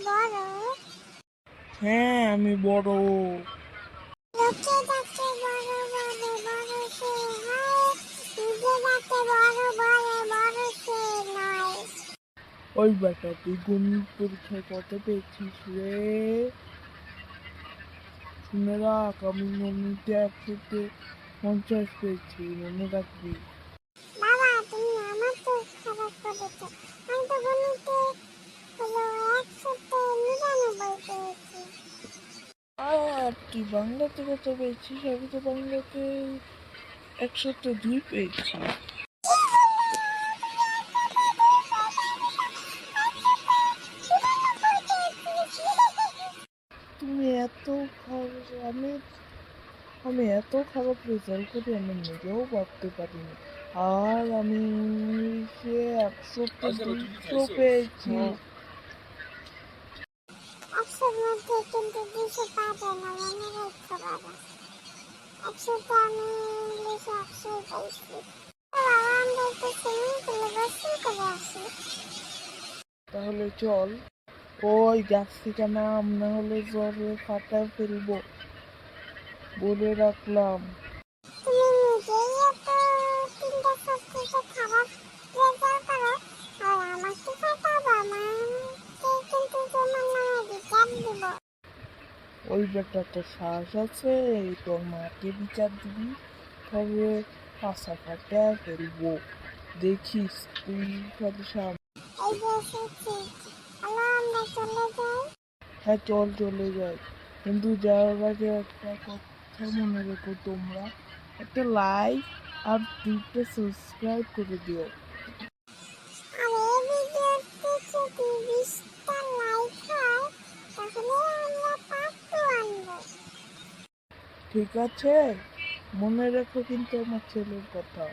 বড়? হ্যাঁ আমি বড়। লোকে ডাকে বড় বলে বড় সে হয়, নিজে ডাকে বড় বলে বড় সে নয়। ওই বেটা তুই গণিত পরীক্ষায় কত পেয়েছিস রে? শুনে রাখ, আমি গণিতে 100-50 পেয়েছি, মনে রাখবি। বাবা তুমি আমার তো খারাপ করেছো, আমি তো গণিতে হলো 100-99 পেয়েছি। আর তুই বাংলাতে কত পেয়েছিস? আমি তো বাংলাতে 102 পেয়েছি। তুমি এত খারাপ, আমি এত খারাপ রেজাল্ট করি আমি নিজেও ভাবতে পারিনি। আর আমি ইংলিশে 100-200 পেয়েছি। 100-র মধ্যে কিন্তু 200 পাবে না, মনে রাখতে বাবা। 100 আমি ইংলিশে 100 পাইছি। বাবা আমরা একটু সুইমিং পুলে গোসল করে আসি। তাহলে চল। ওই গাছ থেকে নাম, না হলে জ্বরে ফাটায় ফেলবো, বলে রাখলাম। তুমি নিজেই এত 3টা সাবজেক্টে খারাপ রেজাল্ট করো, আর আমাকে ফাটাবা? মাকে কিন্তু তোমার নামে বিচার দিব। ওই বেটা তো সাহস আছে, তোর মাকে বিচার দিবি? তবে পাশা ফাটায় ফেলবো, দেখিস তুই খালি সামনে। এই যে এসেছি, হ্যালো আমরা চলে যাই। হ্যাঁ চল, চলে যাই। কিন্তু যাওয়ার আগে একটা কথা মনে রেখো তোমরা, একটা লাইক আর 2টা সাবস্ক্রাইব করে দিও। আর এই ভিডিওতে যদি 20টা লাইক হয় তাহলে আমরা পার্ট 2 আনবো। ঠিক আছে, মনে রেখো কিন্তু আমার ছেলের কথা।